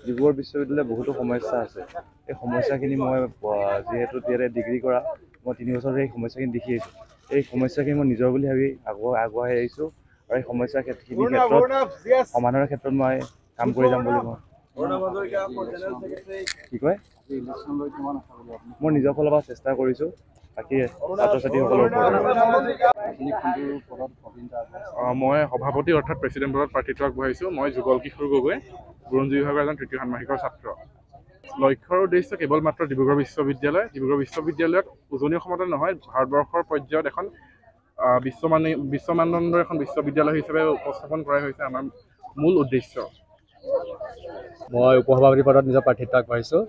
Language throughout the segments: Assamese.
ডিব্ৰুগড় বিশ্ববিদ্যালয়ৰ বহুতো সমস্যা আছে। এই সমস্যাখিনি মই যিহেতু ইয়াতে ডিগ্ৰী কৰা, মই 3 বছৰ এই সমস্যাখিনি দেখি আহিছোঁ। এই সমস্যাখিনি মই নিজৰ বুলি ভাবি আগুৱাই আহিছোঁ আৰু এই সমস্যাখিনিৰ ক্ষেত্ৰত সমাধানৰ ক্ষেত্ৰত মই কাম কৰি যাম বুলি মই কি কয় মই নিজৰ ফালৰ পৰা চেষ্টা কৰিছোঁ। বাকী ছাত্ৰ ছাত্ৰীসকলৰ মই সভাপতি অৰ্থাৎ প্ৰেচিডেণ্ট পদত প্ৰাৰ্থিত্ব আগবঢ়াইছোঁ। মই যুগল কিশোৰ গগৈ, বুৰঞ্জী বিভাগৰ এজন তৃতীয় ষাণ্মাসিকৰ ছাত্ৰ। লক্ষ্যৰ উদ্দেশ্য কেৱল মাত্ৰ ডিব্ৰুগড় বিশ্ববিদ্যালয়। ডিব্ৰুগড় বিশ্ববিদ্যালয়ক উজনি অসমতে নহয়, ভাৰতবৰ্ষৰ পৰ্যায়ত এখন বিশ্ব মানদণ্ডৰ এখন বিশ্ববিদ্যালয় হিচাপে উপস্থাপন কৰাই হৈছে আমাৰ মূল উদ্দেশ্য। মই উপসভাপতি পদত নিজৰ প্ৰাৰ্থিত্ব আগবঢ়াইছোঁ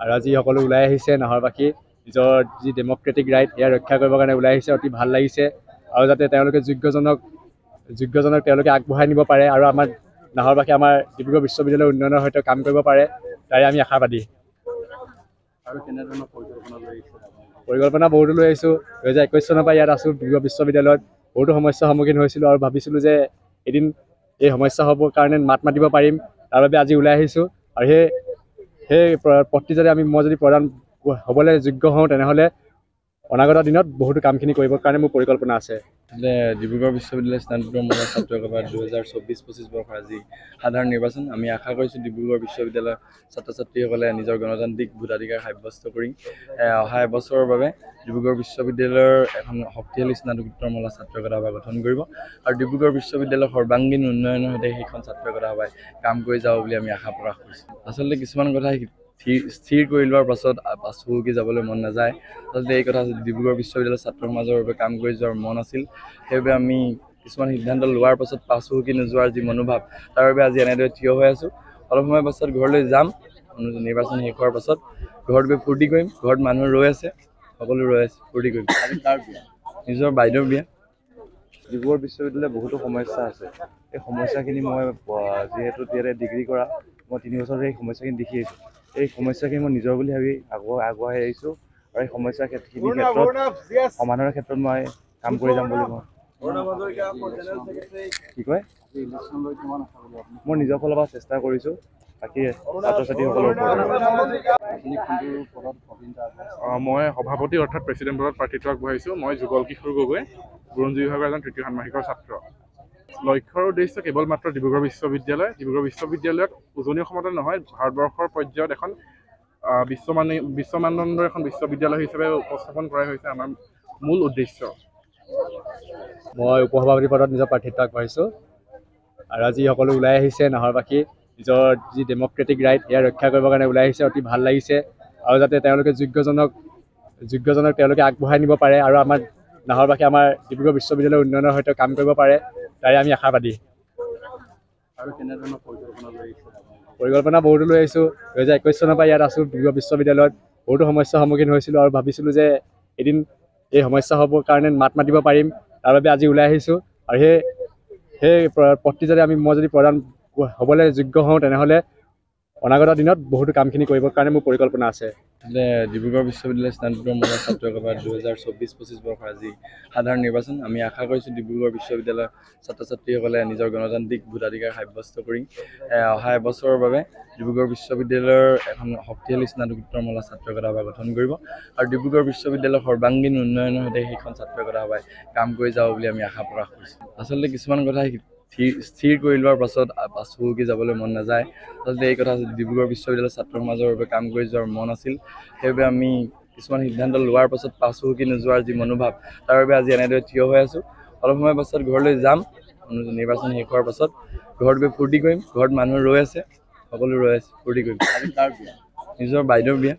আৰু আজি সকলো ওলাই আহিছে নাহৰবাসী নিজৰ যি ডেম'ক্ৰেটিক ৰাইট সেয়া ৰক্ষা কৰিবৰ কাৰণে ওলাই আহিছে। অতি ভাল লাগিছে আৰু যাতে তেওঁলোকে যোগ্যজনক তেওঁলোকে আগবঢ়াই নিব পাৰে আৰু আমাৰ নাহৰবাসী আমাৰ ডিব্ৰুগড় বিশ্ববিদ্যালয়ৰ উন্নয়নৰ সৈতে কাম কৰিব পাৰে, তাৰে আমি আশাবাদী। আৰু কেনেধৰণৰ পৰিকল্পনা বহুতো লৈ আহিছোঁ। 2021 চনৰ পৰা ইয়াত আছোঁ ডিব্ৰুগড় বিশ্ববিদ্যালয়ত। বহুতো সমস্যাৰ সন্মুখীন হৈছিলোঁ আৰু ভাবিছিলোঁ যে এদিন এই সমস্যা হ'বৰ কাৰণে মাত মাতিব পাৰিম, তাৰ বাবে আজি ওলাই আহিছোঁ। আৰু সেই পথটি যদি মই যদি প্ৰদান হ'বলৈ যোগ্য হওঁ, তেনেহ'লে অনাগত দিনত বহুতো কামখিনি কৰিবৰ কাৰণে মোৰ পৰিকল্পনা আছে। ডিব্ৰুগড় বিশ্ববিদ্যালয় স্নাতকোত্তৰমূলক ছাত্ৰ সভা 2024-25 বৰ্ষৰ আজি সাধাৰণ নিৰ্বাচন। আমি আশা কৰিছোঁ ডিব্ৰুগড় বিশ্ববিদ্যালয়ৰ ছাত্ৰ ছাত্ৰীসকলে নিজৰ গণতান্ত্ৰিক ভোটাধিকাৰ সাব্যস্ত কৰি অহা এবছৰৰ বাবে ডিব্ৰুগড় বিশ্ববিদ্যালয়ৰ এখন শক্তিশালী স্নাতকোত্তৰমূলক ছাত্ৰ সভা গঠন কৰিব আৰু ডিব্ৰুগড় বিশ্ববিদ্যালয়ৰ সৰ্বাংগীন উন্নয়নৰ সৈতে সেইখন ছাত্ৰ সভাই কাম কৰি যাব বুলি আমি আশা প্ৰকাশ কৰিছোঁ। আচলতে কিছুমান কথা স্থিৰ কৰি লোৱাৰ পাছত পাছুহুকি যাবলৈ মন নাযায়। আচলতে এই কথা ডিব্ৰুগড় বিশ্ববিদ্যালয়ৰ ছাত্ৰ সমাজৰ বাবে কাম কৰি যোৱাৰ মন আছিল। সেইবাবে আমি কিছুমান সিদ্ধান্ত লোৱাৰ পাছত পাছুহুকি নোযোৱাৰ যি মনোভাৱ, তাৰ বাবে আজি এনেদৰে থিয় হৈ আছোঁ। অলপ সময় পাছত ঘৰলৈ যাম। নিৰ্বাচন শেষ হোৱাৰ পাছত ঘৰত গৈ ফূৰ্তি কৰিম। ঘৰত মানুহ ৰৈ আছে, সকলো ৰৈ আছে, ফূৰ্তি কৰিম। নিজৰ বাইদেউৰ বিয়া। ডিব্ৰুগড় বিশ্ববিদ্যালয়ৰ বহুতো সমস্যা আছে। এই সমস্যাখিনি মই যিহেতু ইয়াতে ডিগ্ৰী কৰা, মই 3 বছৰ এই সমস্যাখিনি দেখি আহিছোঁ। এই সমস্যাখিনি মই নিজৰ বুলি ভাবি আগুৱাই আহিছোঁ আৰু এই সমস্যাখিনিৰ ক্ষেত্ৰত সমাধানৰ ক্ষেত্ৰত মই কাম কৰি যাম বুলি মই কি কয় মই নিজৰ ফালৰ পৰা চেষ্টা কৰিছোঁ। বাকী ছাত্ৰ ছাত্ৰীসকলৰ মই সভাপতি অৰ্থাৎ প্ৰেচিডেণ্ট পদত প্ৰাৰ্থিত্ব আগবঢ়াইছোঁ। মই যুগল কিশোৰ গগৈ, বুৰঞ্জী বিভাগৰ এজন তৃতীয় ষাণ্মাসিকৰ ছাত্ৰ। লক্ষ্যৰ উদ্দেশ্য কেৱল মাত্ৰ ডিব্ৰুগড় বিশ্ববিদ্যালয়। ডিব্ৰুগড় বিশ্ববিদ্যালয়ক উজনি অসমতে নহয়, ভাৰতবৰ্ষৰ পৰ্যায়ত এখন বিশ্ব মানদণ্ডৰ এখন বিশ্ববিদ্যালয় হিচাপে উপস্থাপন কৰাই হৈছে আমাৰ মূল উদ্দেশ্য। মই উপসভাপতি পদত নিজৰ প্ৰাৰ্থিত্ব আগবঢ়াইছোঁ আৰু আজি সকলো ওলাই আহিছে নাহৰবাসী নিজৰ যি ডেম'ক্ৰেটিক ৰাইট সেয়া ৰক্ষা কৰিবৰ কাৰণে ওলাই আহিছে। অতি ভাল লাগিছে আৰু যাতে তেওঁলোকে যোগ্যজনক তেওঁলোকে আগবঢ়াই নিব পাৰে আৰু আমাৰ নাহৰবাসী আমাৰ ডিব্ৰুগড় বিশ্ববিদ্যালয়ৰ উন্নয়নৰ সৈতে কাম কৰিব পাৰে, তাৰে আমি আশাবাদী। আৰু কেনেধৰণৰ পৰিকল্পনা বহুতো লৈ আহিছোঁ। 2021 চনৰ পৰা ইয়াত আছোঁ ডিব্ৰুগড় বিশ্ববিদ্যালয়ত। বহুতো সমস্যাৰ সন্মুখীন হৈছিলোঁ আৰু ভাবিছিলোঁ যে এদিন এই সমস্যা হ'বৰ কাৰণে মাত মাতিব পাৰিম, তাৰ বাবে আজি ওলাই আহিছোঁ। আৰু সেই পথটি যদি মই যদি প্ৰদান হ'বলৈ যোগ্য হওঁ, তেনেহ'লে অনাগত দিনত বহুতো কামখিনি কৰিবৰ কাৰণে মোৰ পৰিকল্পনা আছে। ডিব্ৰুগড় বিশ্ববিদ্যালয় স্নাতকোত্তৰমূলক ছাত্ৰ সভা 2024-25 বৰ্ষৰ আজি সাধাৰণ নিৰ্বাচন। আমি আশা কৰিছোঁ ডিব্ৰুগড় বিশ্ববিদ্যালয়ৰ ছাত্ৰ ছাত্ৰীসকলে নিজৰ গণতান্ত্ৰিক ভোটাধিকাৰ সাব্যস্ত কৰি অহা এবছৰৰ বাবে ডিব্ৰুগড় বিশ্ববিদ্যালয়ৰ এখন শক্তিশালী স্নাতকোত্তৰমূলক ছাত্ৰ সভা গঠন কৰিব আৰু ডিব্ৰুগড় বিশ্ববিদ্যালয়ৰ সৰ্বাংগীন উন্নয়নৰ সৈতে সেইখন ছাত্ৰ সভাই কাম কৰি যাব বুলি আমি আশা প্ৰকাশ কৰিছোঁ। আচলতে কিছুমান কথা স্থিৰ কৰি লোৱাৰ পাছত পাছুহুকি যাবলৈ মন নাযায়। আচলতে এই কথা ডিব্ৰুগড় বিশ্ববিদ্যালয়ৰ ছাত্ৰ সমাজৰ বাবে কাম কৰি যোৱাৰ মন আছিল। সেইবাবে আমি কিছুমান সিদ্ধান্ত লোৱাৰ পাছত পাছুহুকি নোযোৱাৰ যি মনোভাৱ, তাৰ বাবে আজি এনেদৰে থিয় হৈ আছোঁ। অলপ সময় পাছত ঘৰলৈ যাম। নিৰ্বাচন শেষ হোৱাৰ পাছত ঘৰত গৈ ফূৰ্তি কৰিম। ঘৰত মানুহ ৰৈ আছে, সকলো ৰৈ আছে, ফূৰ্তি কৰিম। নিজৰ বাইদেউৰ বিয়া।